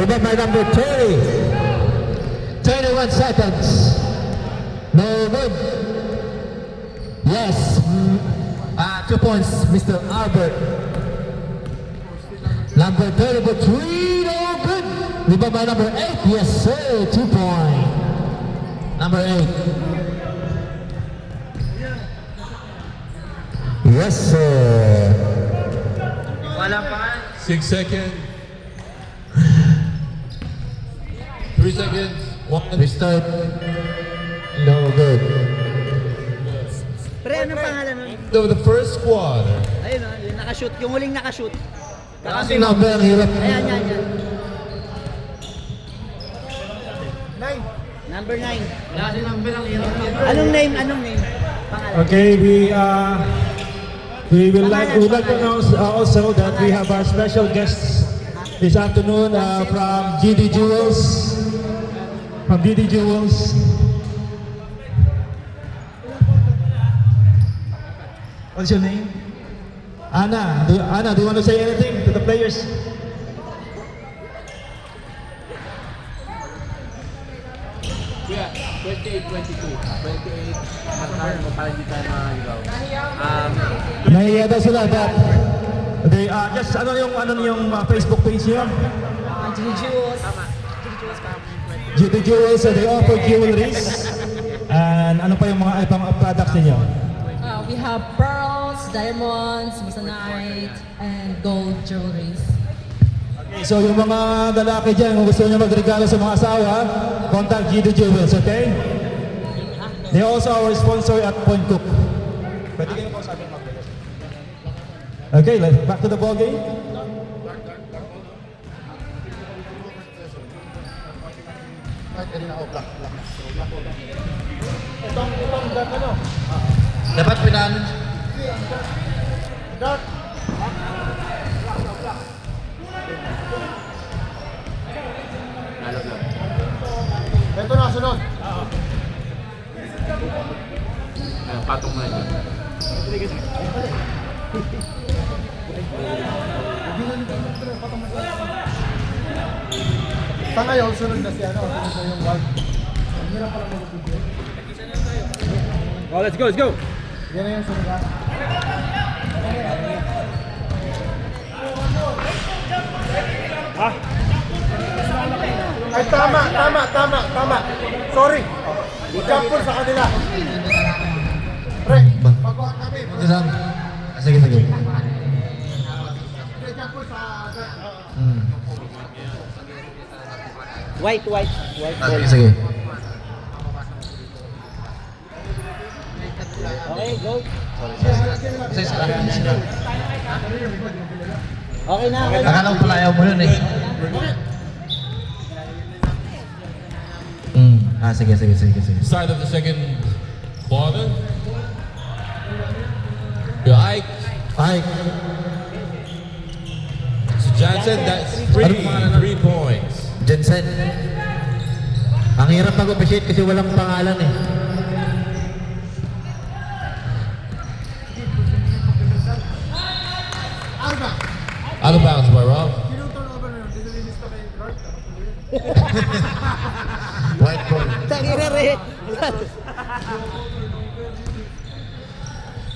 Rebound by number 30. 21 seconds. No good. Yes. 2 points, Mr. Albert. Number 30 for 3. No good. Rebound by number 8. Yes, sir. 2 points. Number 8. Yes, sir. 6 seconds. 3 seconds. 1. Restart. No good. Pre, anong pangalan nun? End of the first quarter. Ayun o, yung nakashoot. Yung huling nakashoot. Kasi number, ang hirap. Ayan, yan, yan. 9. Number 9. Kasi number ang hirap. Anong name? Anong name? Pangalan. Okay, we would like to announce also that we have our special guests this afternoon from GD Jewels. From GD Jewels. What's your name? Anna. Anna, do you want to say anything to the players? Yeah, 28-22. 28, masahan mo para hindi tayo makaligaw. Nahiya daw sila that they just ano yung Facebook page niyo? GD Jewels. GD Jewels, so they offer jewelries. And ano pa yung mga ibang products niyo? We have pearls, diamonds, moissanite, and gold jewelries. Okay, so yung mga lalaki dyan, kung gusto nyo magregalo sa mga asawa, contact GD Jewels, okay? They also our sponsor at Point Cook. Pwede kayo po sabi mga players. Okay, let's back to the ball game. Dapat pinaan. Ito na, sunod. Patong na yun. Sa ngayon, sunod na si ano, sunod na yung guard. Hirap pala mag-video. Oh, let's go, let's go! Yan na yung sunod na. Ay, tama. Sorry. Jumper sa kanila. Pre, pagkuhan kami. Sige. Jumper sa... White. Sige. Okay, go. Okay na. Akala ko pala ayaw mo yun eh. Sige. Start of the second quarter. Ike. So Johnson, that's 3 points. Jensen. Ang hirap mag-officiate kasi walang pangalan eh. Out of bounds by Ralph. White ball. Tangina rin.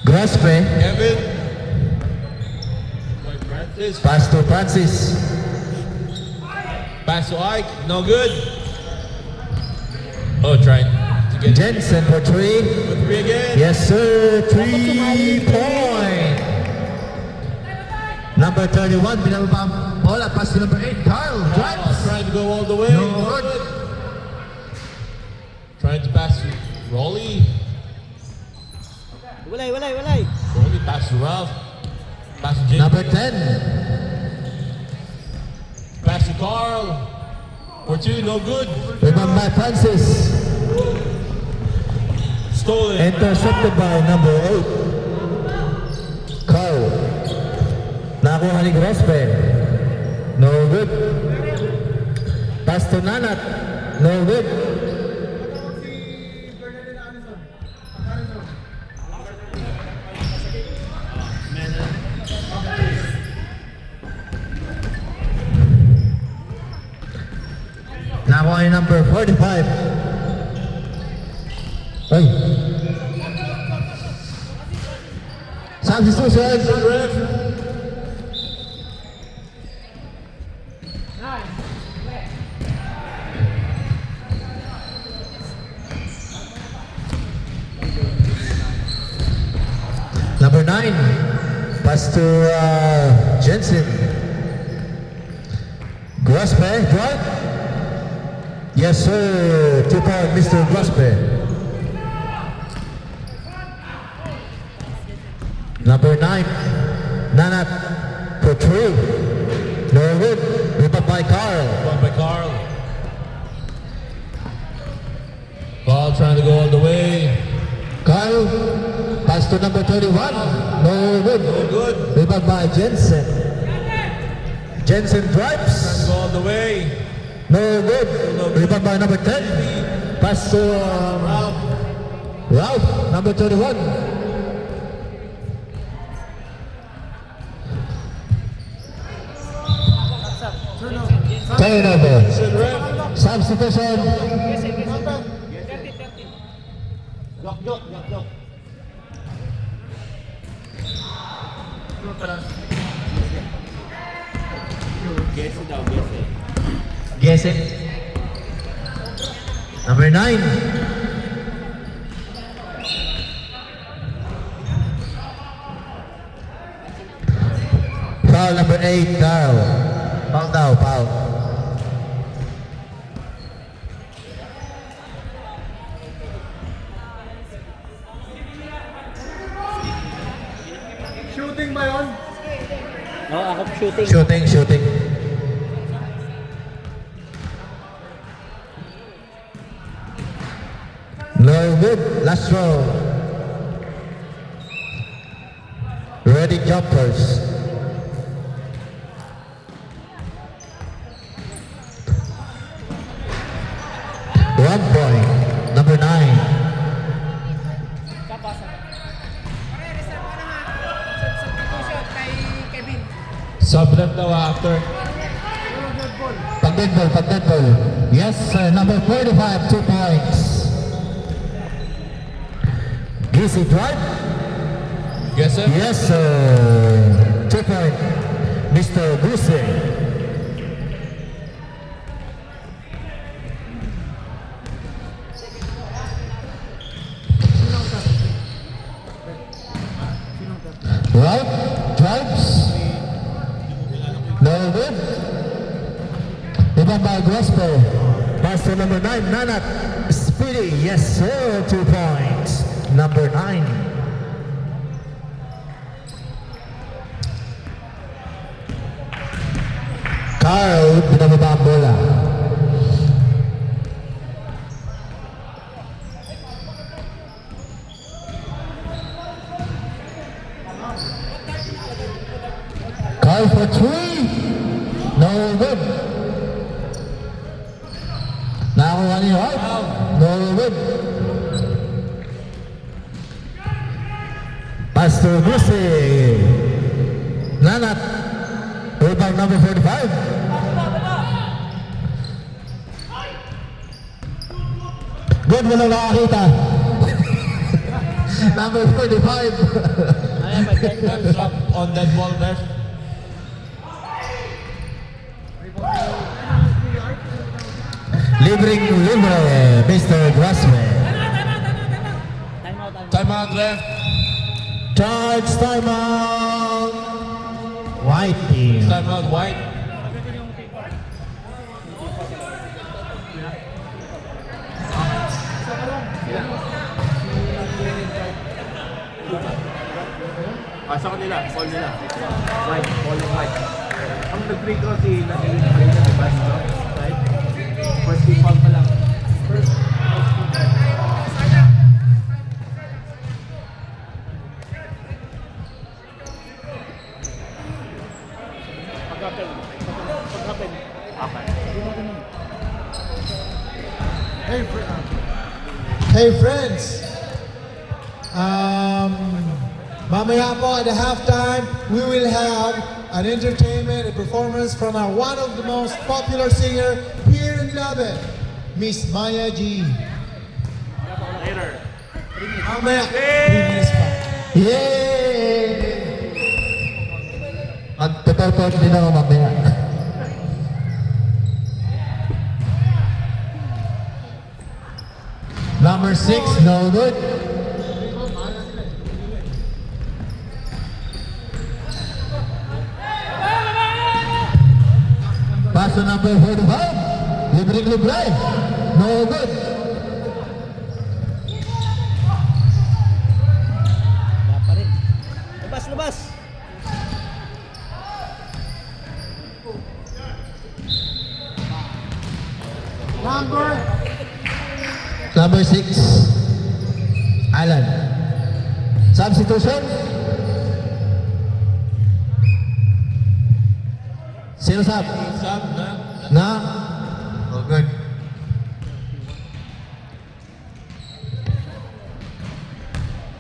Graspe. Kevin. Francis. Pass to Francis. Pass to Ike. No good. Oh, trying to get Jensen for 3. for 3 again. Yes, sir. 3 point. Number 31, binababa ang bola. Pass to number 8, Carl. Drives. Trying to go all the way. No good. Trying to pass to Rolly. Walay. Rolly pass to Ralph. Pass to Jake. Number 10. Pass to Carl. For 2, no good. Rebound by Francis. Stolen. Intercepted by number 8. Carl. Nakuha ni Graspe. No good. Pass to Nanat. No good. by number 45. Ay. Substitution. Number 9, pass to Jensen. Grospe, drive. Yes, sir. 2 point, Mr. Grospe. Number 9, Nanat for 3. No good. Rebound by Carl. One by Carl. Ball trying to go all the way. Carl, pass to number 31. No good. No good. Rebound by Jensen. Jensen drives. Trying to go all the way. No good. Rebound by number 10. Pass to Ralph, number 31. Turnover. Should ref. Substitution. Guess it. Number 9. Foul number 8, Carl. Foul daw, foul. Shooting ba yun? Oo, ako shooting. Shooting, shooting. No good. Last row. Ready jumpers. One point. Number 9. Sub-ref daw after. Pag-dead ball. Yes, sir. Number 45, 2 points. Easy drive. Guess it? Yes, sir. 2 point. Mr. Bruce. Right, drives. No good. Rebound by Grosper. Pass to number 9, Nanat. Speedy, yes sir, 2 points. Number 9. Carl, pinababa ang bola. Carl for 3. No good. Nakakuha niyo, right? No good. Pastor Bruce. Nanat. Rebound number 45. Good, walang nakakita. Number 45. Left up on that ball left. Libre, Mr. Grassman. Timeout left. Charge timeout. White team. Timeout White. Sa kanila, call nila. White, call ng white. Ang nag-free throw si Natalie Marina, di ba? Right? First team foul pa lang. First team Pag-happen. Hey friends, mamaya po at the halftime, we will have an entertainment, a performance from one of the most popular singer here in Laban. Miss Maya G. Later. Mamaya, 3 minutes pa. Yay! Magtotoo din ako mamaya. Number 6, no good. Pass to number 45. Libreng-libre. No good. Wala pa rin. Lubas, lubas. Number 6, Alan. Substitution. Sino sub? Sub na. Na? Oh, good.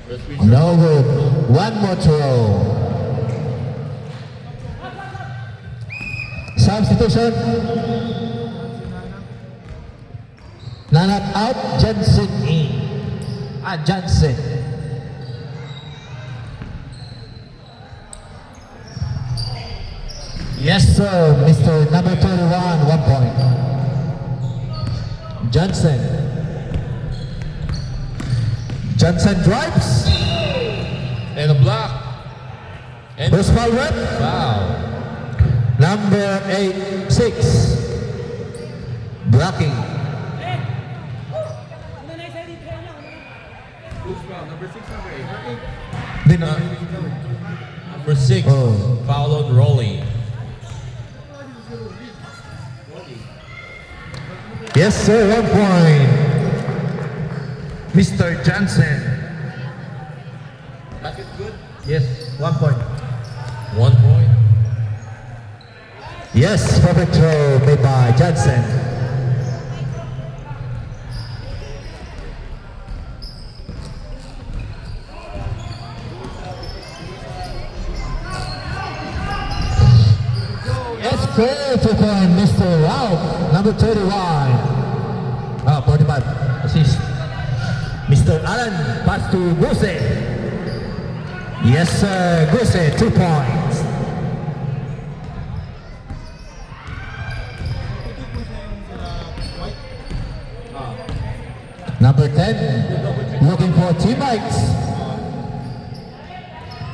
First we No good. One more throw. Substitution. Nanat out, Jensen in. Jensen. Yes, sir, Mr. Number 21, 1 point. Johnson. Johnson drives. and a block. And First foul rep. foul. Number 8, 6. Blocking. Number 6, number 8. Din- Number 6, Oh. foul on Rolly. Yes, sir, 1 point. Mr. Johnson. That is good. Yes, 1 point. 1 point. Yes, perfect throw made by Johnson. Yes, sir, 2 point, Mr. Ralph, number 31. 45, assist. Mr. Allen, pass to Guse. Yes, sir, Guse, 2 points. Number 10, looking for teammates.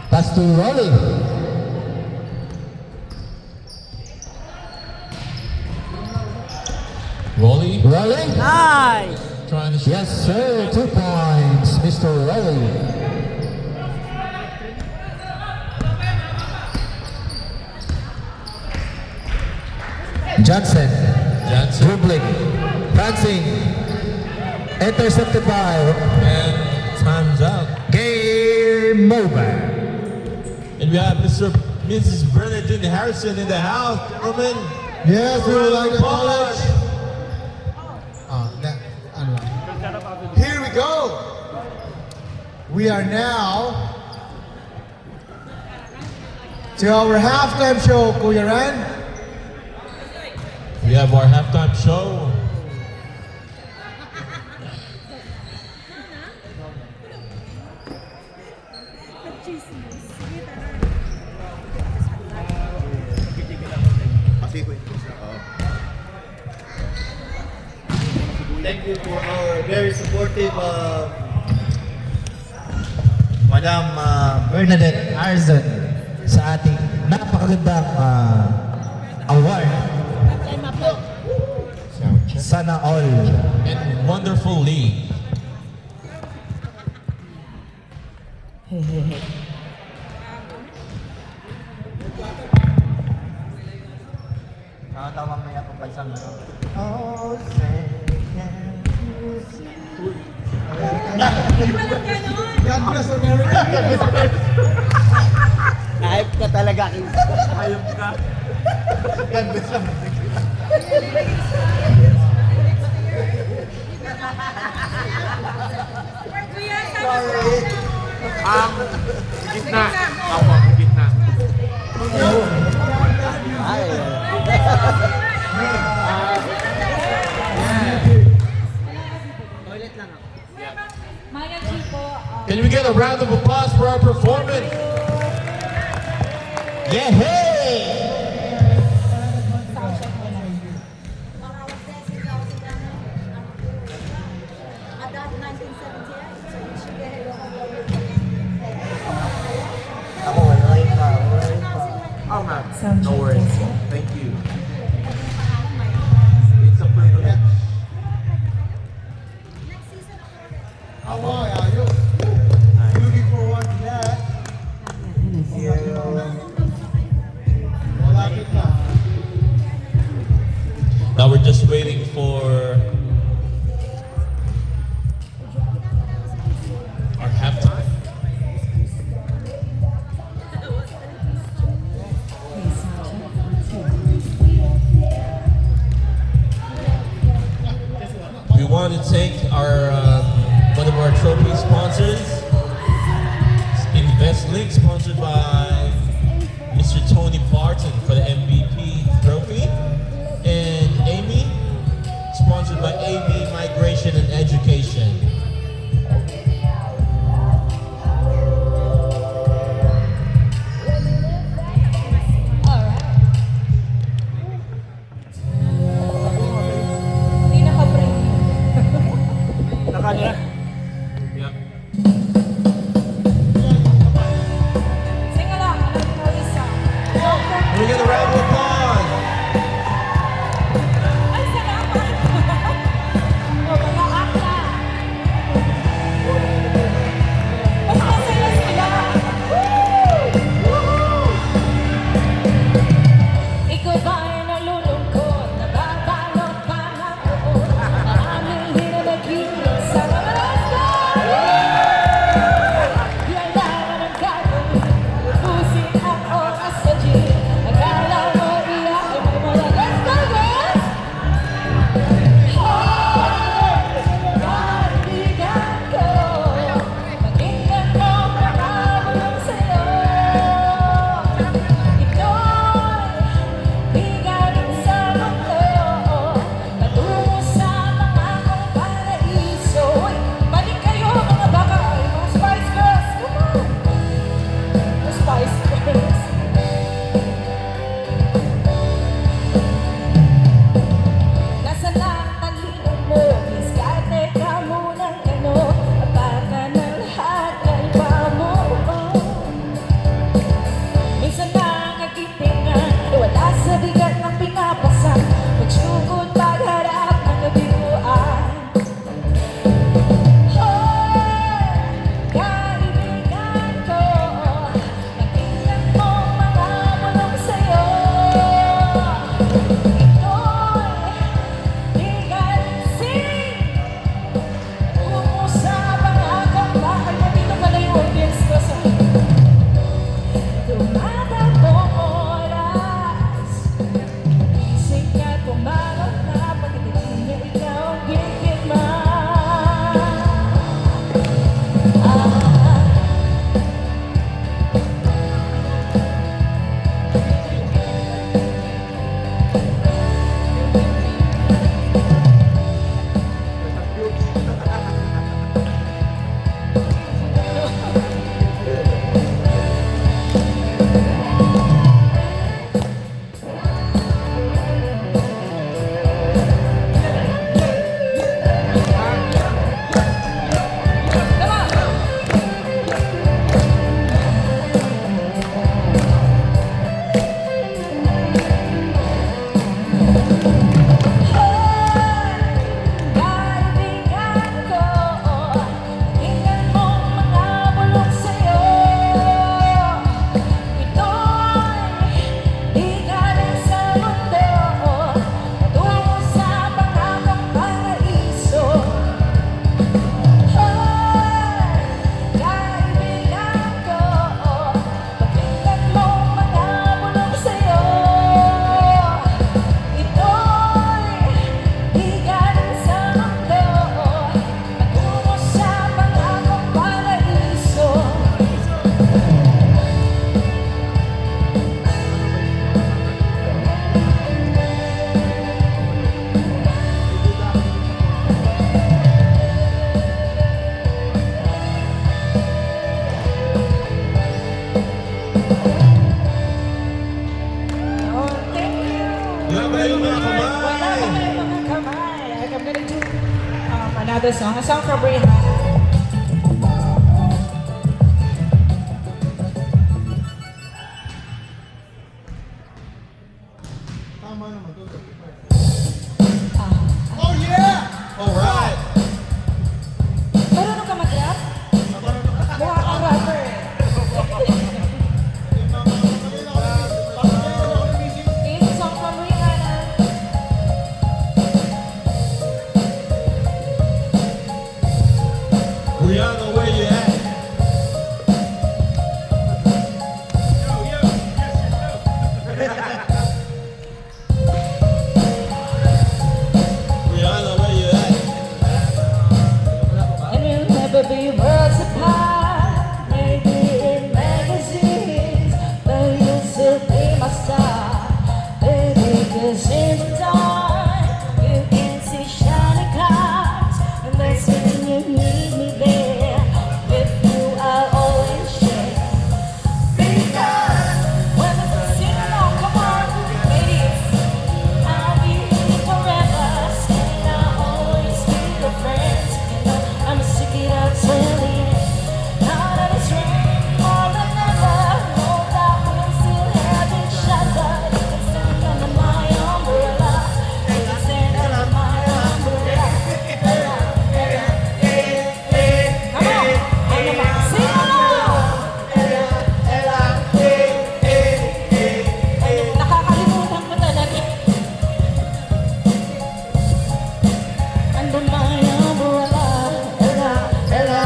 Pass to Rolly. Rolly Rolly? Nice! trying to shoot. Yes, sir, 2 points, Mr. Rolly. Johnson, Johnson. dribbling, passing, intercepted by And time's out. Game over. And we have Mrs. Bernadette Harrison in the house, gentlemen. Yes, we would like to acknowledge. Here we go. We are now to our halftime show, Kuya Ran. We have our halftime show. Thank you for our very supportive Madam Bernadette Arzon sa ating napakagandang award. Sana all. And wonderful league. Nakatawa maya kung pansang God bless America. Hype ka talaga. Ayop ka. Gitna. Apo, gitna. Ay. round of applause for our performance. Yeah, hey! Oh, man. No worries. Thank you. It's a privilege. How are you? Looking forward to that. Malapit na. Now we're just waiting for our halftime. We want to thank our one of our trophy sponsors, InvestLink, sponsored by Mr. Tony Barton for the MVP trophy, and Amy, sponsored by AB Migration and Education. Alright. Pinaka-premium. Nakanya. Yep. Sing along, Marisa. Wala tayong mga kamay. Wala tayong mga kamay. I'm gonna do another song. A song from Rihanna. Alright. Marunong ka mag-rap? Mukha kang rapper. It's a song from Rihanna. Rihanna, where you at? Rihanna, where you at? And we'll never be worlds apart. Maybe in magazines, but you'll still be my star. Baby, 'cause in the dark, you can see shiny cars. And that's when you need me there. With you, I'll always share. Because when the sing along, come on, ladies. I'll be here forever, and I'll always be your friend. You know, I'ma stick it out till the end. Now that it's raining more than ever, know that we'll still have each other. You can stand under my umbrella. You can stand under my umbrella. Come on, everybody, sing along. Nakakalimutan ko talaga. Under my umbrella, Ella, Ella,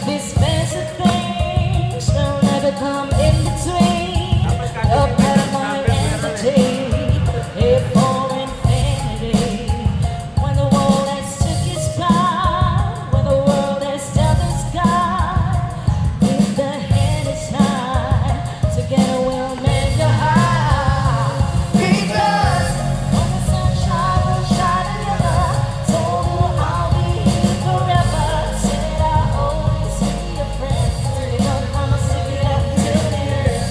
these fancy things will never come in between. You're part of my entity, here for infinity. When the world has took its part, when the world has dealt its sky, if the hand is high, together we'll make a high. Because when the sunshine will shine together, told you I'll be here forever. Said I'll always be your friend. You know I'ma stick it out till the end.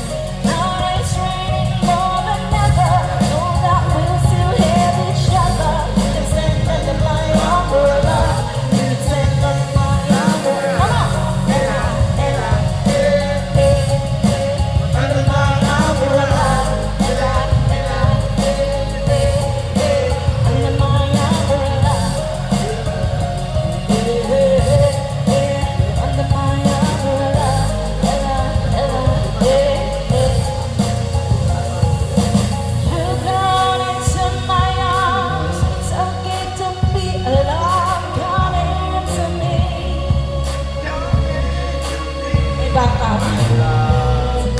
Now that it's raining more than ever, know that we'll still have each other. You can stand under my umbrella. You can stand under my umbrella. Come on, Ella, Ella, under my umbrella. Ella, Ella, under my umbrella. Under my umbrella. Ella, Ella, you come into my arms. It's okay to be alone. Come into me. Back up.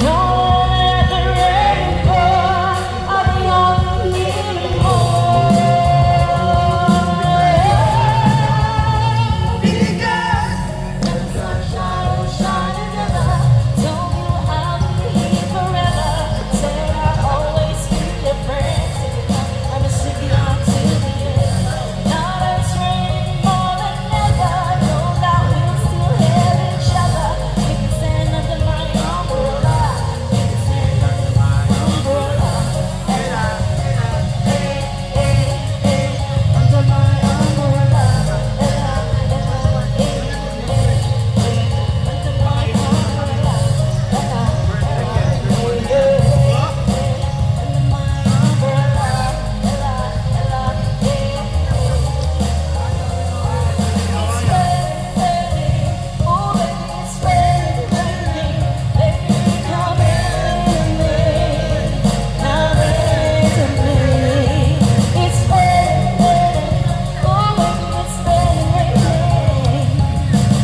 Don't let the rain pour. I'm young, needing more. Because when the sunshine will shine together, told you I'll be here forever. Said I'll always be your friend. I'ma stick it out till the end. Now that it's raining more than ever, know that we'll still have each other. You can stand under my umbrella. You can stand under my umbrella. Ella, Ella, under my umbrella. Ella, Ella, under my umbrella. Ella, under my umbrella. Ella, Ella, it's raining, oh baby, it's raining, baby, come in me, now rain to me. It's raining, oh baby, it's raining,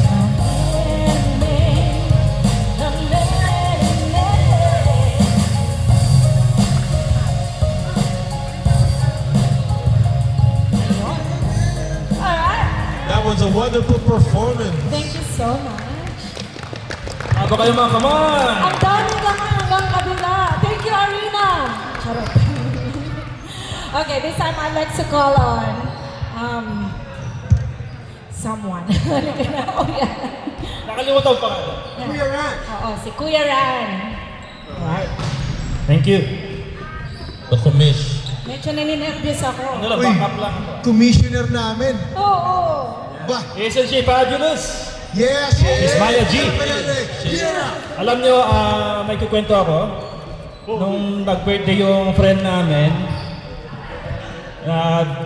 come in me, come in me. Alright, That was a wonderful performance. thank you so much. Haba kayo mga kamay! Ang dami naman hanggang kabila. Thank you, Arena. Charot. Okay, this time I'd like to call on someone. Halika na. Oh, yeah. Nakalimutan pa nga. Kuya Ran. Oo, si Kuya Ran. Alright. Thank you. The commish. Medyo naninervyos ako. Ano lang, Uy, backup lang ako. commissioner namin. Oo. Bah, SLG Fabulous. yes, yes. Miss Maya G. Yeah. Alam nyo, may kukwento ako. Nung nag-birthday yung friend namin,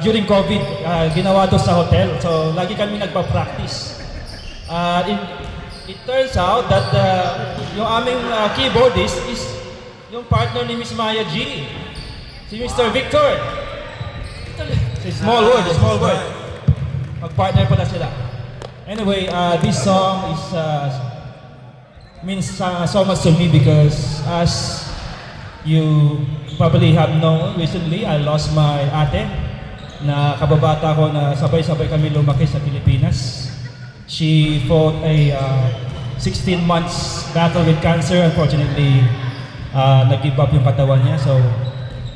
during COVID, ginawa to sa hotel. So, lagi kami nagpa-practice. It turns out that yung aming keyboardist is yung partner ni Miss Maya G. Si Mr. Victor. Small world. Mag-partner pala sila. Anyway, this song is means so much to me because as you probably have known recently, I lost my ate na kababata ko na sabay-sabay kami lumaki sa Pilipinas. She fought a 16 months battle with cancer. Unfortunately, nag-give up yung katawan niya. So,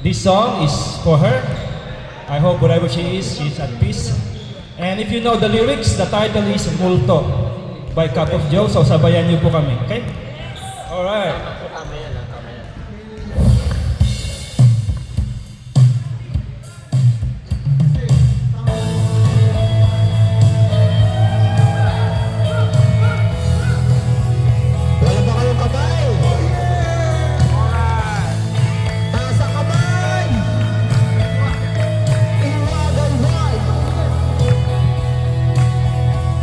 this song is for her. I hope wherever she is, she's at peace. And if you know the lyrics, the title is Multo by Cup of Joe. So, sabayan niyo po kami. Okay? Alright. Wala ba kayong kamay? Taas ang kamay! Iwagan wide!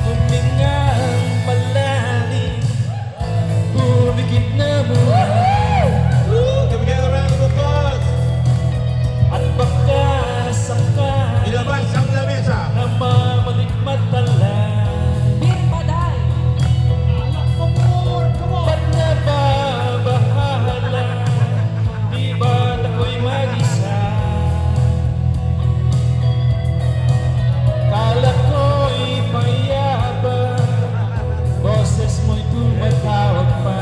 Humingang malalim, bumikit na buhay. Can we get a round of applause? At baka sakali Ilabas ang lamesa. na mamalikmat talay. Beer paday. Ba't nababahala? Di ba't ako'y mag-isa? Kala ko'y mayabang, boses mo'y tumatawag pa.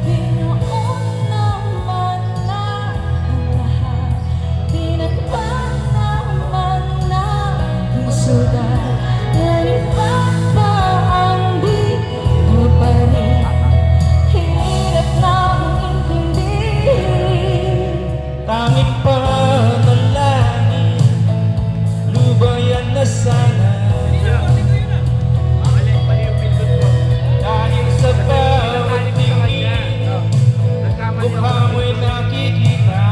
Ginoon naman na ang lahat. Tinakpan naman na ang sugat. Nalipat pa ang di mo pa rin. Hirap nang intindihin. Tanging panalangin, lubayan na sana. Dahil sa bawat tingin, mukha mo'y nakikita.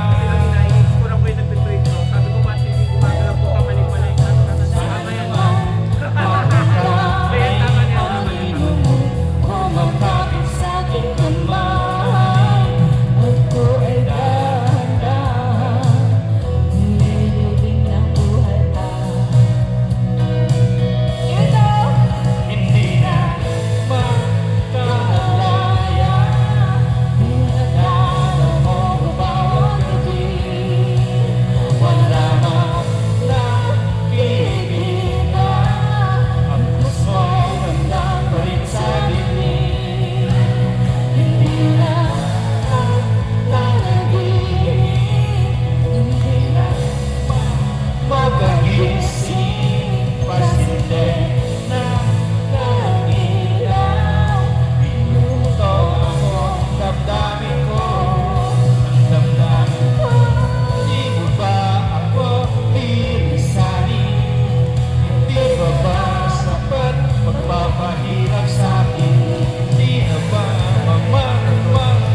Kumapit sa aking kamay. Ako ay dahan-dahan, nililibing ng buhay pa. Ito, Hindi na magkalaya. pinagdala mo bawat gabi. Wala mang nakikita. Ang puso'y ramdam pa rin sa bibig. Hindi na nanaginip. Hindi na Magagising, pasinde na ilaw. minuto ako, damdamin ko, ang damdamin ko. Di mo ba ako lilisanin? Di ba ba sapat magpapahirap sa'kin? Di na ba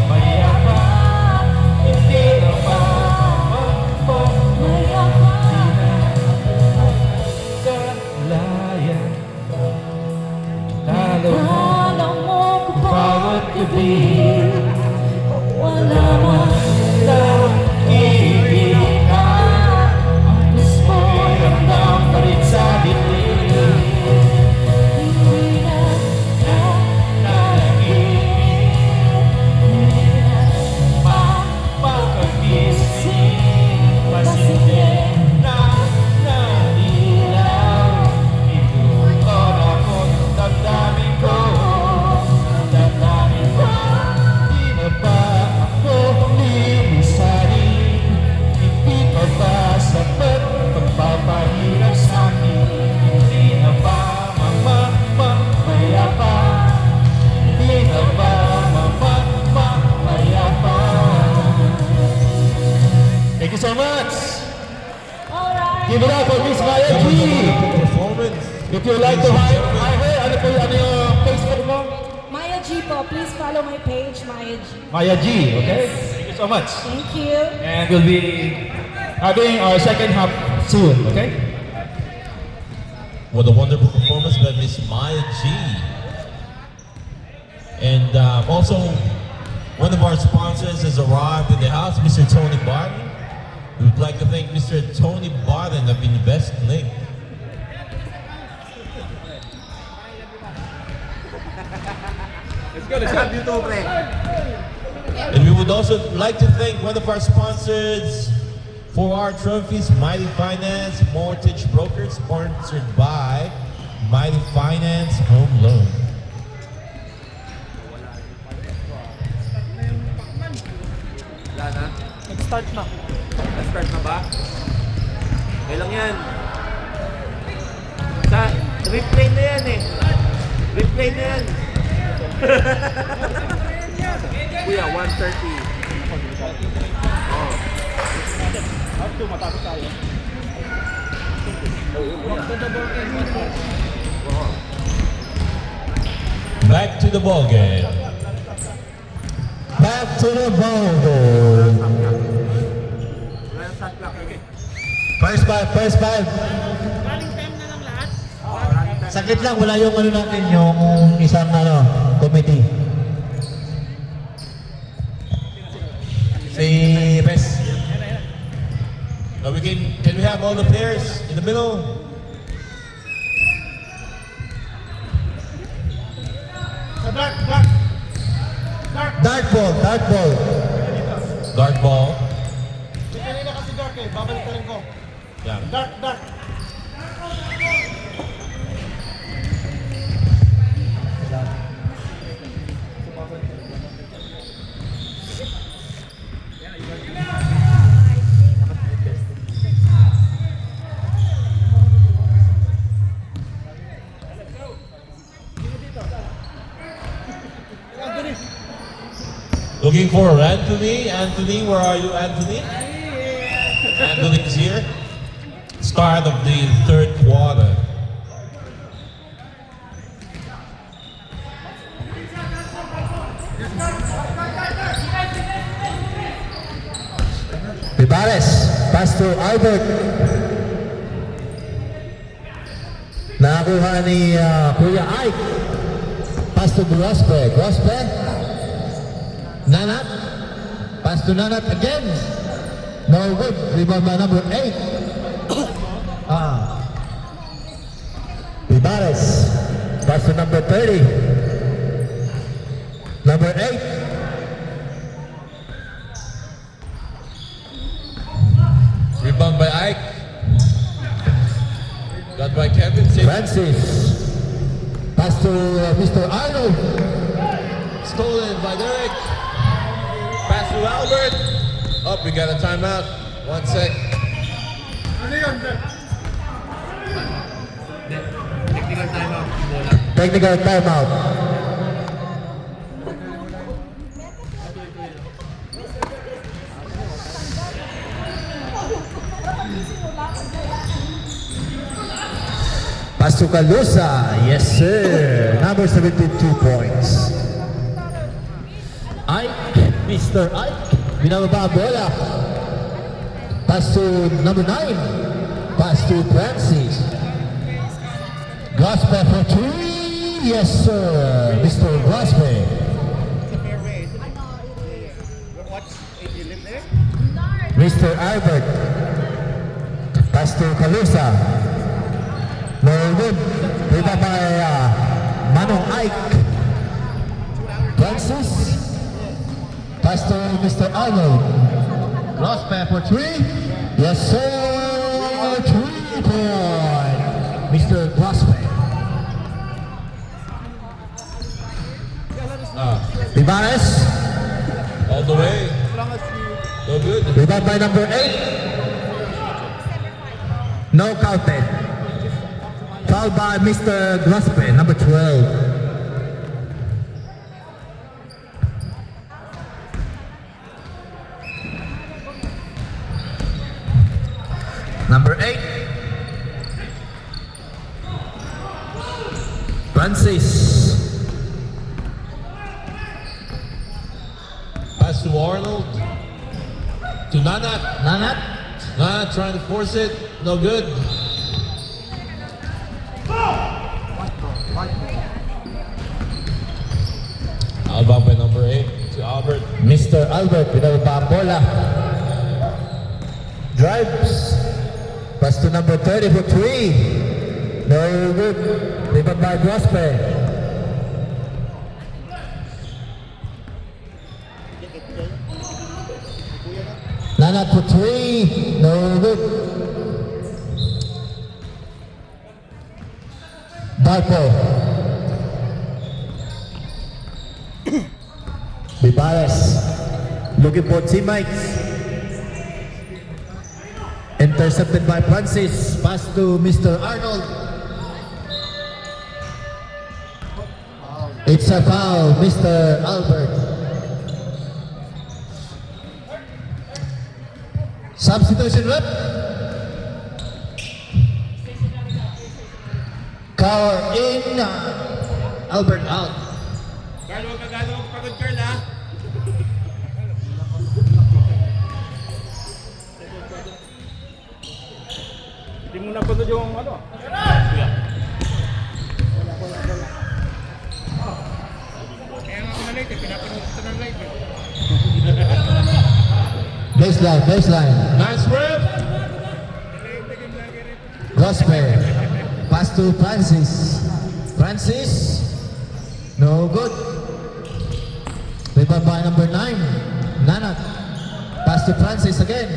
mayabang? Hindi na ba kalaya? Talo mo Alam mo ko bawat gabi. wala man Nakikita ang puso'y ramdam pa rin sa dibdib. hindi na Nanaginip, makagising, pasinde na nanilaw. Inuutot ako ng damdamin ko, ang damdamin ko. Give it up for Miss Maya That was a G. wonderful performance. If you like to hire her, ano yung Facebook mo? Maya G po, please follow my page, Maya G. Maya G, okay? Thank you so much. Thank you. And we'll be having our second half soon, okay? What a wonderful performance by Miss Maya G. And also, one of our sponsors has arrived in the house, Mr. Tony Barton. We would like to thank Mr. Tony Barton of Invest Link. Let's go, let's go. Dito, pre. And we would also like to thank one of our sponsors for our trophies, Mighty Finance Mortgage Brokers, sponsored by Mighty Finance Home Loan. Wala na? Nag-start na. Nag-start na ba? Okay lang yan. Sa, replay na yan eh. Replay na yan. Kuya, 1:30. Oh. Back to the ball game. Back to the ball game. Wala yung shot clock. First five. Sakit lang, wala yung ano natin, yung isang committee. Si Pes. Can we have all the players in the middle? Dark ball. Guard ball. Kanina kasi dark eh, babalik ka rin ko. Yeah. Dark. Looking for Anthony. Anthony, where are you, Anthony? Anthony is here. Start of the third quarter. Vivares, pass to Albert. Nakakuha ni Kuya Ike. Pass to Grospe. Nanat. Pass to Nanat again. No good. Rebound by number 8. Vivares. Pass to number 30. Number 8. Rebound by Ike. Got by Kevin. Francis. Pass to Mr. Arnold. Stolen by Derek. Pass to Albert. Oh, we got a timeout. 1 sec. Technical timeout. Pass to Calusa. Yes, sir. Number 72 points. Ike, Mr. Ike. Binababa ang bola. Pass to number 9. Pass to Francis. Gospel for 3. Yes, sir. Mr. Gospel. Mr. Albert. Pass to Calusa. No good. Dito by Manong Ike. Francis. Pass to Mr. Arnold. Cross pair for 3. Yes, sir. 3 point. Mr. Crosspair. Vivares. All the way. So good. Rebound by number 8. No counted. Foul by Mr. Grospe, number 12. Number 8. Francis. Pass to Arnold. To Nanat. Nanat. Nanat trying to force it. No good. Alba by number 8 to Albert. Mr. Albert pinababa ang bola. Drives. Pass to number 30 for 3. No good. Rebound by Grospe. Nanat for 3. No good. Darpo. Vivares. Looking for teammates. Intercepted by Francis. Pass to Mr. Arnold. It's a foul, Mr. Albert. Substitution rep. Cower in. Albert out. Carl, huwag ka gano'ng pagod, Carl, ha? Hindi mo napagod yung ano? Kaya nga ako na-late, pinapanood ko ng live. Baseline, baseline. Nice rip. Gospel. Pass to Francis. Francis. No good. Rebound by number 9. Nanat. Pass to Francis again.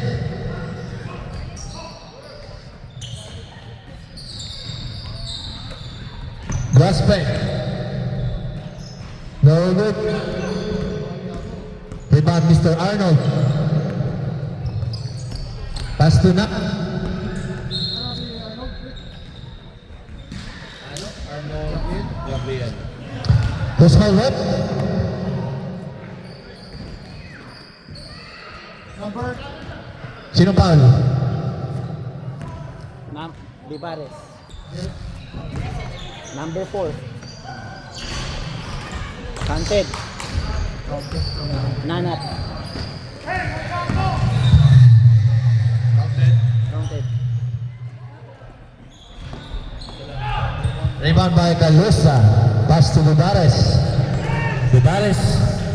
Gospel. No good. Rebound Mr. Arnold. Pass to Nak. Gabriel. Who's my rep? Sino foul? Vivares. Number 4. Counted. Nanat. Counted. Rebound by Calusa. Pass to Vivares. Vivares.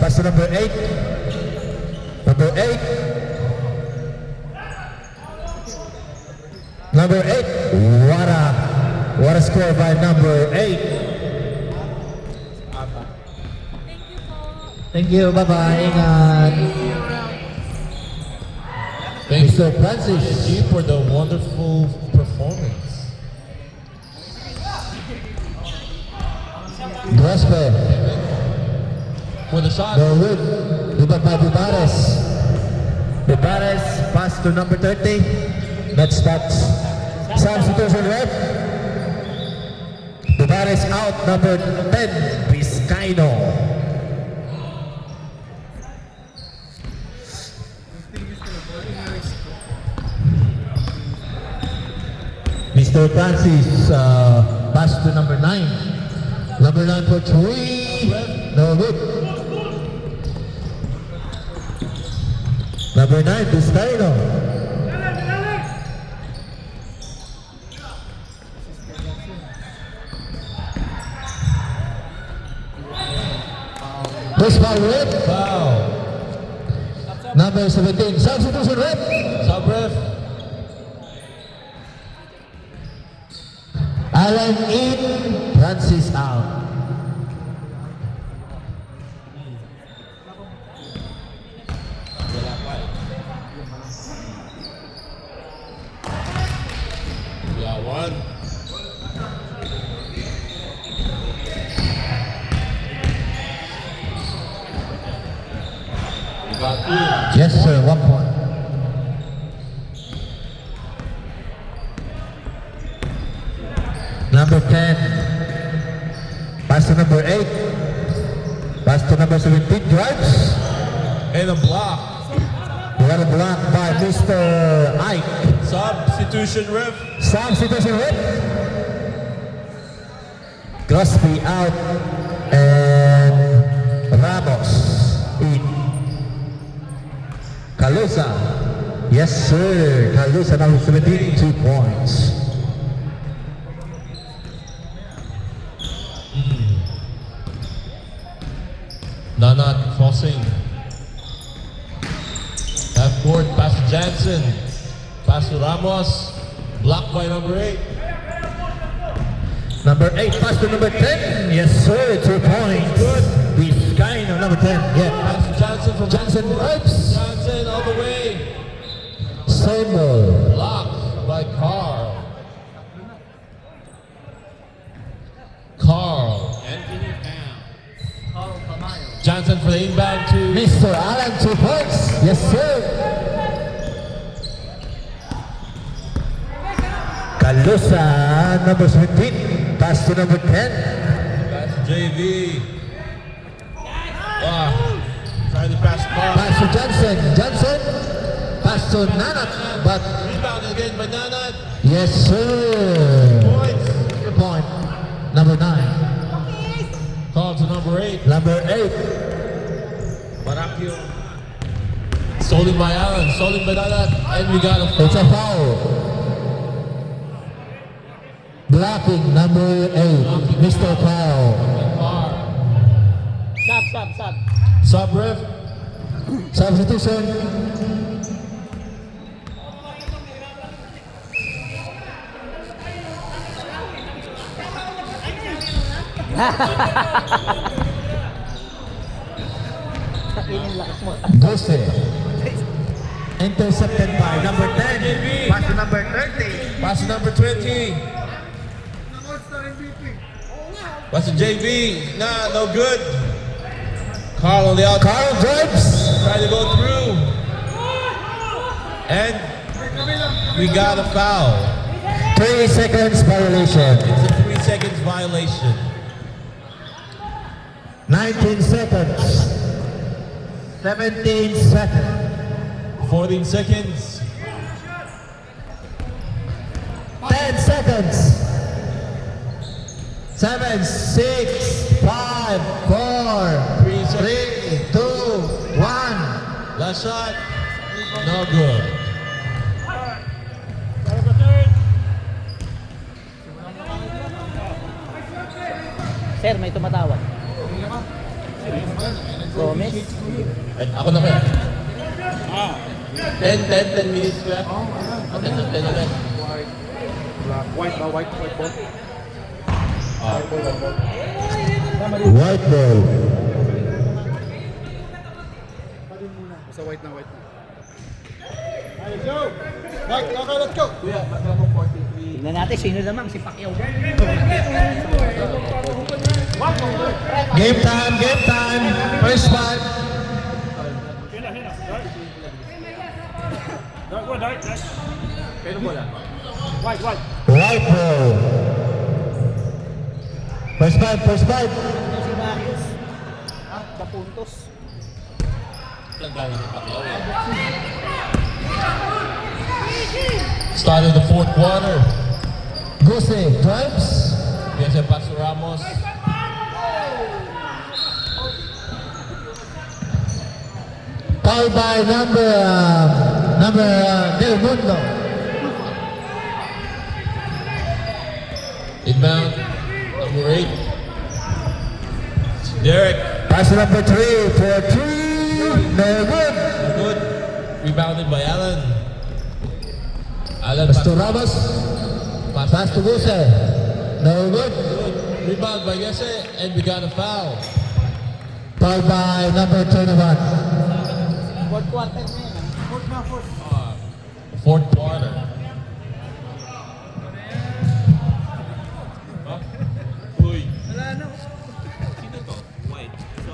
Pass to number 8. Number 8. Number 8. What a score by number 8. Thank you. Bye-bye. Ingat. Thank Mr. Francis. you for the wonderful performance. Grospe. For the shot. No good. Rebound by Vivares. Vivares. Pass to number 30. That's substitution rep. Vivares out. Number 10. Vizcaino. Mr. Francis, pass to number 9. Number 9 for 3. No good. Number 9, Vizcaino. Push foul red. Foul. Number 17, substitution red. Sub ref. Alan in, Francis out. We got one. We got two. Yes, sir, 1 point. Number 10. Pass to number 8. Pass to number 17. Drives. And a block. We got a block by Mr. Ike. Substitution ref. Substitution red. Crosby out and Ramos in. Calusa. Yes, sir. Calusa number 17, 2 points. Nanat crossing. Half court, pass to Jansen. Pass to Ramos. Blocked by number 8. Number 8 pass to number 10. Yes, sir. 2 points. Good. Vizcaino, number 10. Yeah. Pass to Jansen from Jansen drives. Jansen all the way. Sable. Blocked by Carl. Carl. Anthony Pound. Jansen for the inbound to Mr. Allen, 2 points. Yes, sir. Calusa, number 17. Pass to number 10. Pass to JV. Trying to pass Carl. Pass to Johnson. Johnson. Pass to Nanat. But Rebound again by Nanat. yes, sir. Points. 2 point. Number 9. Call to number 8. Number 8. Barakio. Stolen by Allen. Stolen by Nanat. And we got a It's a foul. Blocking number 8. Mr. Powell. Carl. Sub. Sub ref. Substitution. Gose. Intercepted by number 10. Pass to number 30. Pass to number 20. Pass to JV. Nah, no good. Carl on the outside. Carl drives. Trying to go through. And we got a foul. 3 seconds violation. It's a 3 seconds violation. 19 seconds. 17 seconds. 14 seconds. 10 seconds. 7, 6, 5, 4, 3 3, seconds. 2, 1. Last shot. No good. Sir, may tumatawag. Promise? Ako na kaya. 10 minutes kaya. 10 ulit. White ball. White ball. Basta white na. Tingnan natin sino naman si Pacquiao. Game time. First one. White ball. First five. Si Marius. Kapuntos. Start of the fourth quarter. Gose drives. Yes, a pass to Ramos. Foul by number Del Mundo. Inbound. Number 8. Derek. Pass to number 3 for 3. No good. Good. Rebounded by Allen. Allen Pass to Ramos. Pass to Gose. No good. Good. Rebound by Yese. And we got a foul. Foul by number 21. Fourth quarter na yan. Fourth quarter. Uy. Sino to? White. So,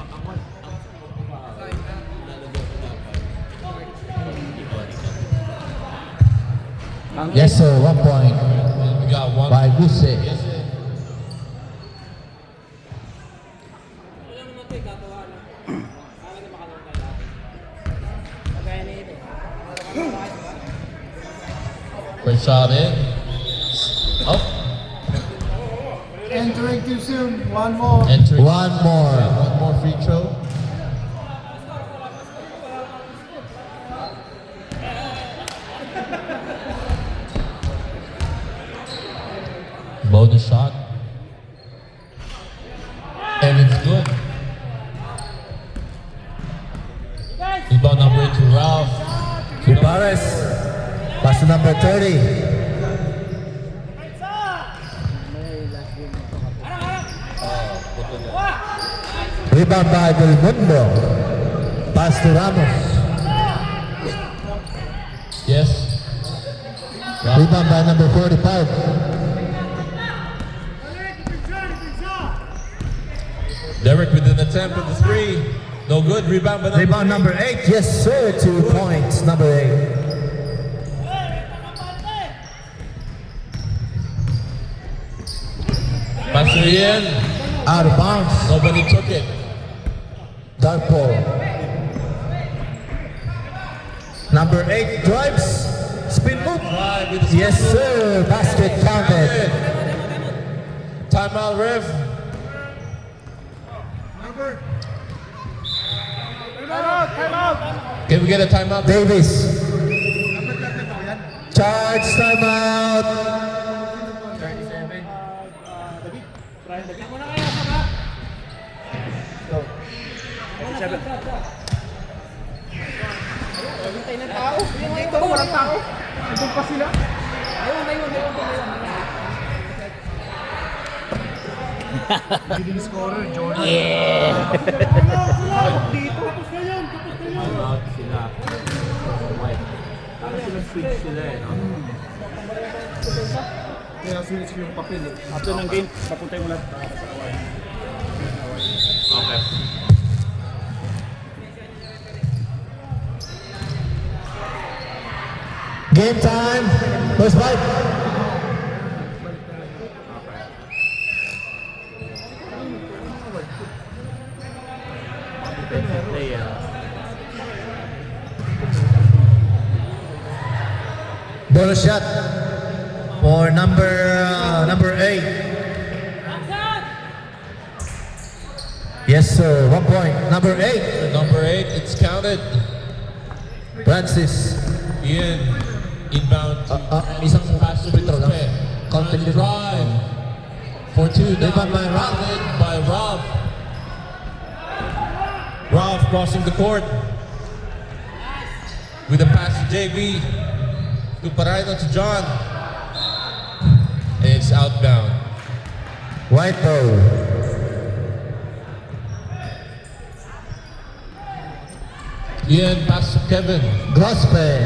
Yes, sir. 1 point we got one. by Guse. Yes, sir. First shot in. Up. Entering too soon. One more. Entering. One more. One more free throw. Bonus shot. And it's good. Rebound number 8 to Ralph. Ribares. Pass to number 30. Rebound by Del Mundo. Pass to Ramos. Yes. Ralph. Rebound by number 45. Derek with an attempt at the three. No good. Rebound by number Rebound number 8. Yes, sir. 2 points. Number 8. Pass to Ian. Out of bounds. Nobody took it. Dark ball. Number 8 drives. Spin move. Drive with the Yes, sir. Basket counted. Timeout, ref. Can we get a timeout? Davis. Charge timeout. Ito, walang tao. Ito pa sila. Leading scorer, Jordan. Timeout sila. White. Parang sila switch sila eh, no? Kaya switch yung papel eh. After ng game, papunta yung ulat. Okay. Game time. First five. Defensive player. Bonus shot for number 8. Yes, sir. 1 point. Number 8. Number 8, it's counted. Francis. Ian, inbound to Isang pass to free throw lang. Guzman. Counted On the din. drive. For 2 now. Rebound by Ralph. Rounded by Ralph. Ralph crossing the court. With a pass to JB. To Paraino to John. And it's outbound. White ball. Ian, pass to Kevin. Grospe.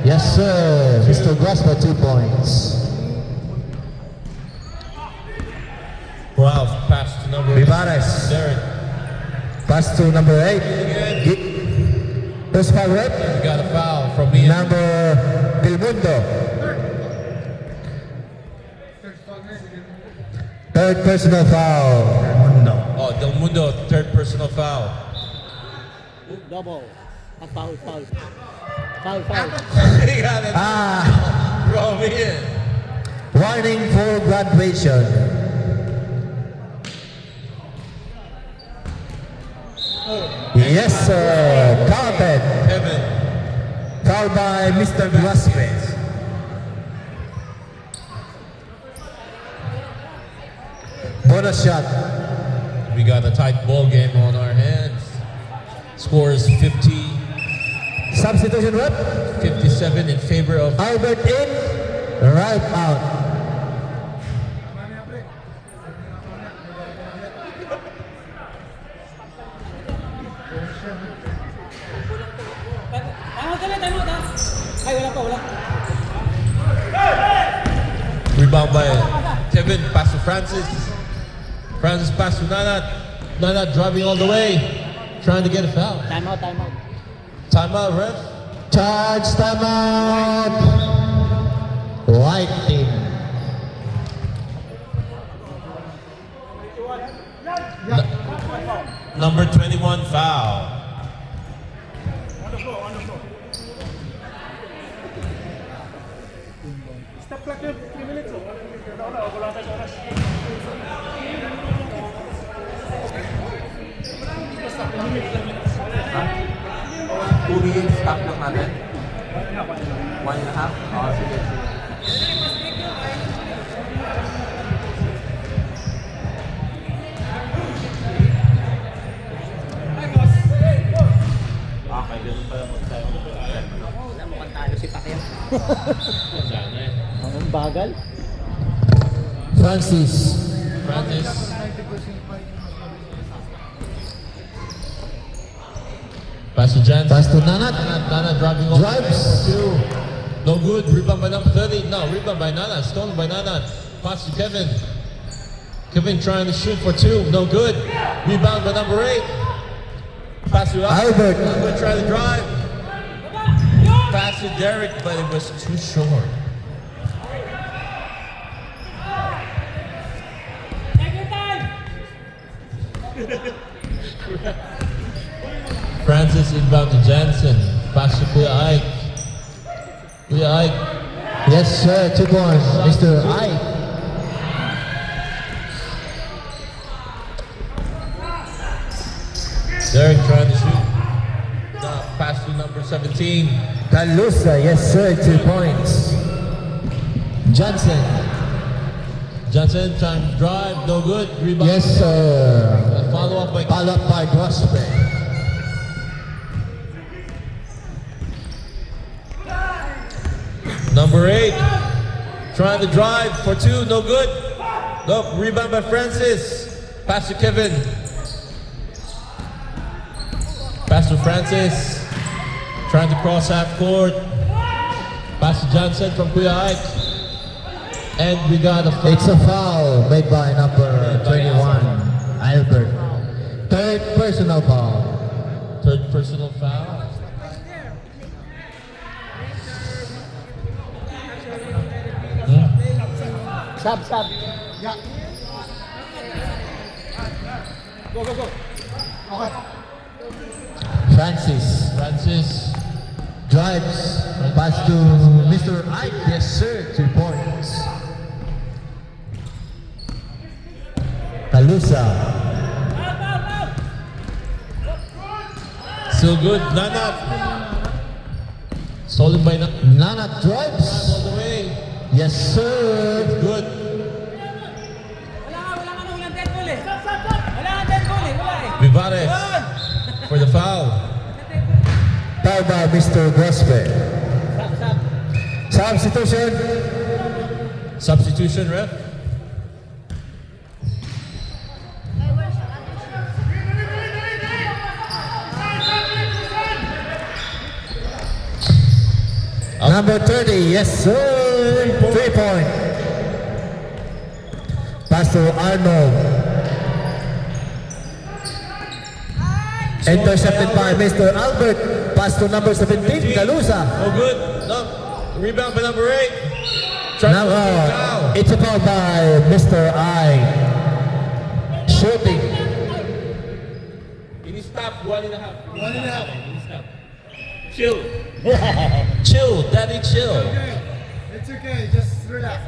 Yes, sir. Mr. Grospe, 2 points. Ralph, pass to number Rivares. Derek. Pass to number 8. First foul, red. We got a foul from Ian. Number Del Mundo. Third personal foul. Mundo. Oh, Del Mundo, third personal foul. Double. Foul. He got it from Ian. Warning for graduation. Yes, sir. Counted. Kevin. Foul by Mr. Grospe. Bonus shot. We got a tight ball game on our hands. Score is 57 Substitution rep. in favor of Albert in. Right out. rebound by Kevin. Pass to Francis. Francis pass to Nanat. Nanat driving all the way. Trying to get a foul. Timeout. Timeout, ref. Charge timeout. White team. Number 21 foul. Stop clock yun. 3 minutes. Wala tayo sa oras. 2 minutes stop lang natin. 1.5? Oo, sige. Okay, ganun pala mag-time. Wala, mukhang talo si Pacquiao. Ang bagal. Francis. Pass to Jansen. Pass to Nanat. Nana driving off. Drives. Two. No good. Rebound by number 30. No, rebound by Nana. Stolen by Nana. Pass to Kevin. Kevin trying to shoot for 2. No good. Rebound by number 8. Pass to Albert. Albert trying to drive. Pass to Derek, but it was too short. Francis inbound to Jansen. Pass to Kuya Ike. Kuya Ike. Yes, sir. 2 points. Mr. Ike. Derek trying to shoot. Pass to number 17. Calusa. Yes, sir. 2 points. Johnson. Johnson trying to drive. No good. Rebound. Yes, sir. Follow up by Follow up by Grosbeck. number 8. Trying to drive for 2. No good. Nope. Rebound by Francis. Pass to Kevin. Pass to Francis. Trying to cross half court. Pass to Johnson from Kuya Ike. And we got a foul. It's a foul made by number 21, Albert. Third personal foul. Third personal foul. Sab. Francis drives. Pass to Mr. Ike. Yes, sir. 2 points. Calusa. Still good. Nana. Stolen by Nana. Nana drives. All the way. Yes, sir. Good. Vivares for the foul. Foul by Mr. Grosbeck. Substitution. Substitution, ref. Number 30. Yes, sir. 3 point. Pass to Arnold. Intercepted by Mr. Albert. Pass to number 17, Calusa. Oh, good. No. Rebound by number 8. Trying to foul. It's a foul by Mr. I. Shooting. Can you stop 1.5? 1.5. Stop. Chill. Chill, daddy, chill. It's okay, just relax.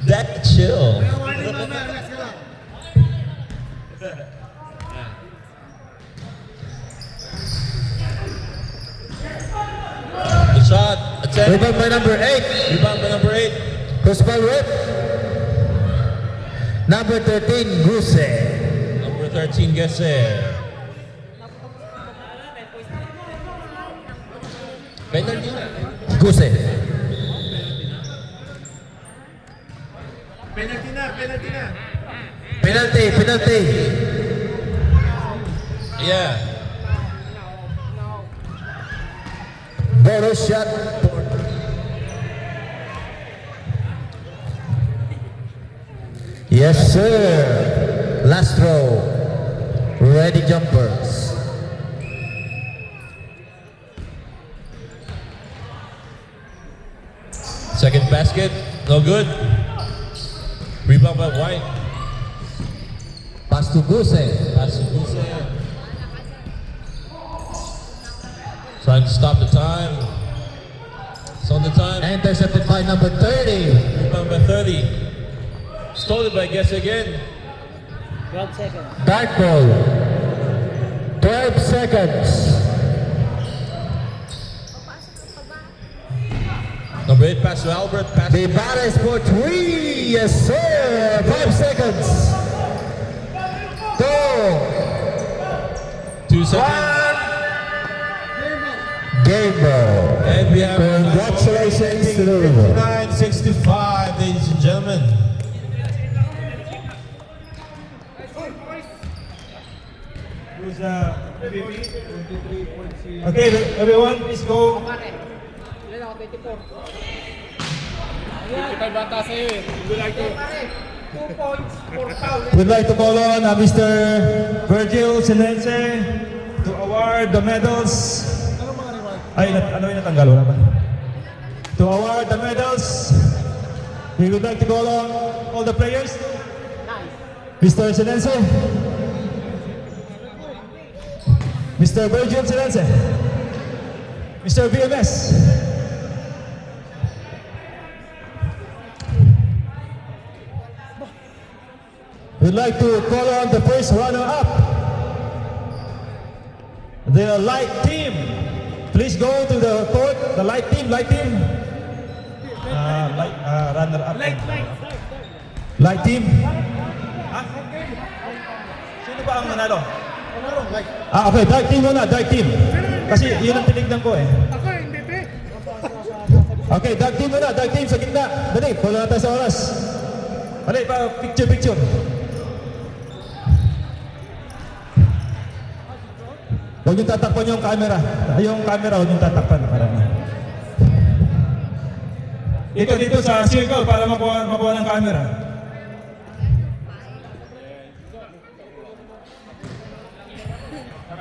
Daddy, chill. Warning mama, relax ka lang. The shot. Attempt. Rebound by number 8. Rebound by number 8. Crossball rip. Number 13, Guse. Number 13, Gese. Penalty na. Guse. Penalty na. Penalty. Yeah. Bonus shot. Yes, sir. Last row. Ready jumpers. Second basket. No good. Rebound by White. Pass to Guse. Pass to Guse. Trying to stop the time. It's on the time. Intercepted by number 30. Rebound by 30. Stolen by Guess again. 12 seconds. Dark ball. 12 seconds. Number 8 pass to Albert. Pass The batter is for 3. Yes, sir. 5 seconds. 2. 2 seconds. 1. Game ball. And we have Congratulations to the river. 59-65, ladies and gentlemen. Who's MVP? Okay, everyone, please go. We'd like to call on Mr. Virgil Sinense to award the medals. Ay, ano yung natanggal? Wala ba? To award the medals, we would like to call on all the players. Mr. Sinense. Mr. Virgil Sinense. Mr. BMS. We'd like to call on the first runner-up, the light team. Please go to the court. The light team. Runner-up. Light team. Ah? Sino ba ang nanalo? Okay, dark team muna, dark team. Kasi yun ang tinignan ko eh. Okay, dark team muna, dark team sa gitna. Dali, follow natin sa oras. Dali, picture. Huwag yung tatakpan yung camera. Yung camera, huwag yung tatakpan. Dito sa circle para makuha ng camera.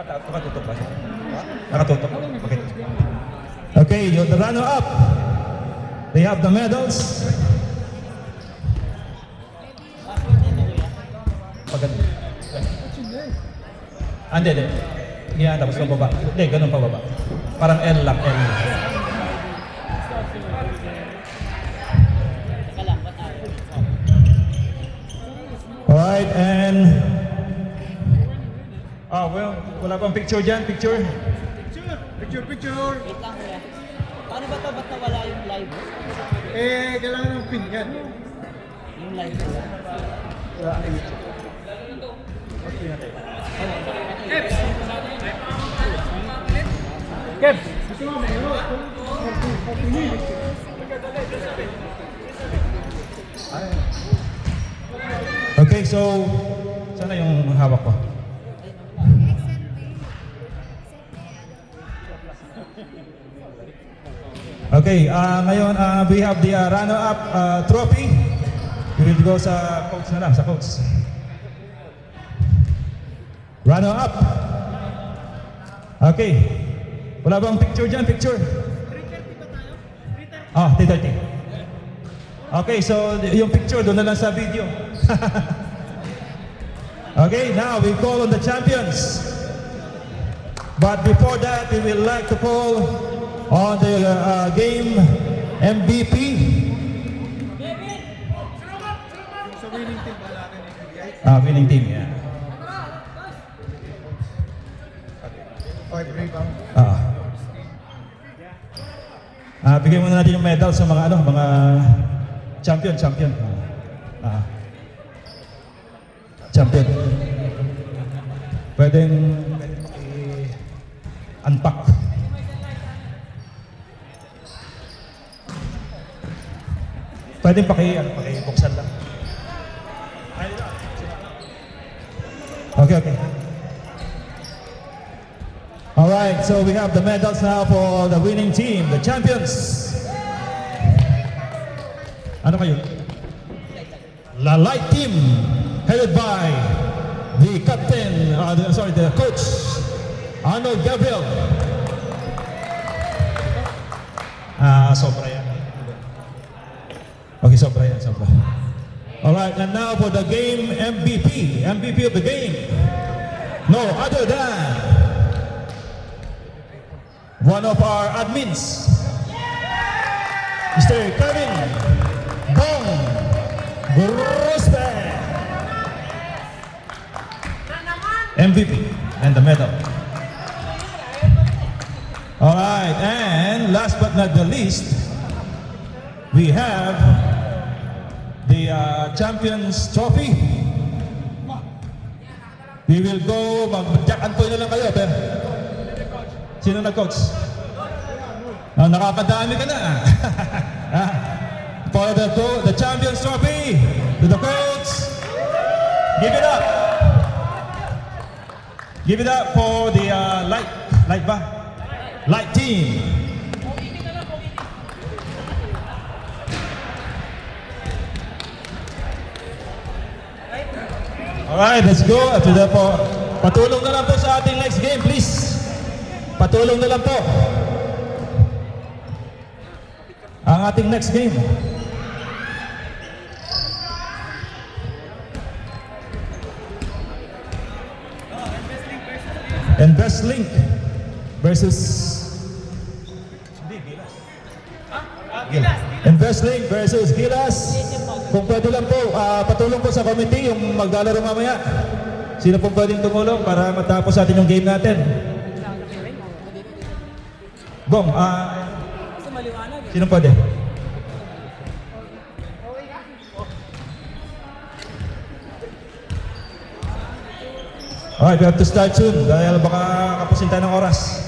Nakatutok ba? Nakatutok. Okay, you're the runner-up. They have the medals. Hindi. Yan, tapos pababa. Hindi, ganun pababa. Parang L lang, L. Alright, and... well, wala pang picture dyan, picture. Picture. Wait lang kuya. Paano ba ito? Ba't nawala yung live? Kailangan ng pin yan. Yung live. Kev, gusto mo mayroon. Okay, so... Sana yung hawak ko. Okay, ngayon we have the runner-up trophy. We will go sa coach na lang, sa coach. Runner-up. Okay. Wala bang picture dyan? Picture. 3:30. Okay, so yung picture doon na lang sa video. Okay, now we call on the champions. But before that, we will like to call on the game MVP. Sa winning team ba natin ibigay? Winning team, yeah. 5 rebound. Bigyan muna natin yung medal sa mga mga champion. Champion. Pwedeng unpack. Pwedeng buksan lang. Okay. All right, so we have the medals now for the winning team, the champions. Ano kayo? La Light Team, headed by the captain, the coach, Arnold Gabriel. Sobra yan. Okay, sobra. All right, and now for the game MVP of the game. No other than one of our admins, Mr. Kevin Bong Grosbeck. MVP and the medal. Alright, and last but not the least, we have the Champions Trophy. We will go, mag-jack and toy na lang kayo, pero sino nag-coach? Nakakadami ka na. For the Champions Trophy, to the coach, give it up. Give it up for the light team. Alright, let's go. After that po, patulong na lang po sa ating next game, please. Patulong na lang po. Ang ating next game. And Best Link versus Invest Link versus Gilas. Kung pwede lang po, patulong po sa committee yung maglalaro mamaya. Sino po pwedeng tumulong para matapos natin yung game natin? Bong, sino pwede? Alright, we have to start soon dahil baka kapusin tayo ng oras.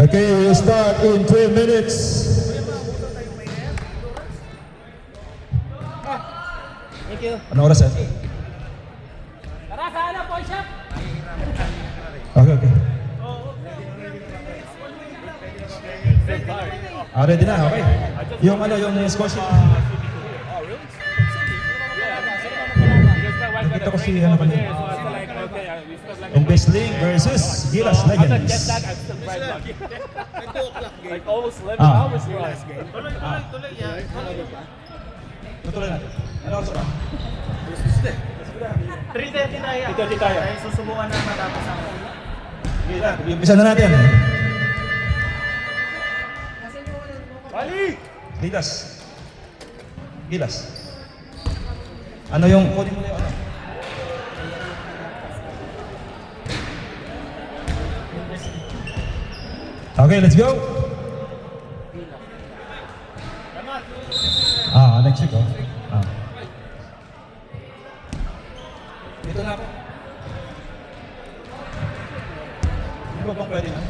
Okay, we'll start in 3 minutes. Thank you. Ano oras yan? Tara, sana po, shop. Okay, okay. Ready na, okay. Yung score sheet. Nakita ko si yung Best Link versus Gilas Legends. Like almost 11 hours for last game. Tutuloy natin. Ano oras ba? 3:30 tayo. 3:30 tayo. Ay, susubukan na matapos ang Sige na, umpisa na natin. Bali! Gilas. Gilas. Ano yung kunin mo na yung ano? Okay, let's go. Next week, oh. Dito na ako. Hindi ba bang pwede na?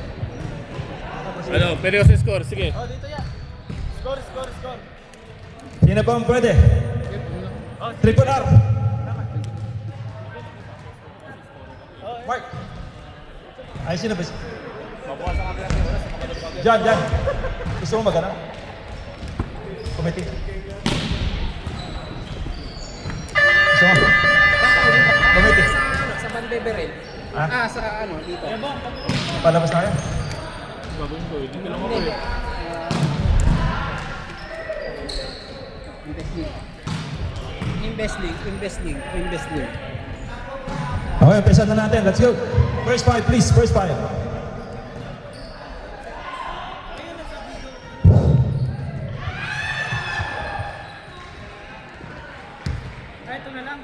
Ano, pero sa score, sige. Oh, dito yan. Score. Sino pa ang pwede? Triple R. Mark. Ay, sino ba? Diyan. Gusto mo magana? Committee. Gusto mo? Committee. Sa Banbeberel. Sa dito. Palabas na yan. Invest link. Okay, umpisa na natin. Let's go. First 5, please. First 5. Ito na lang.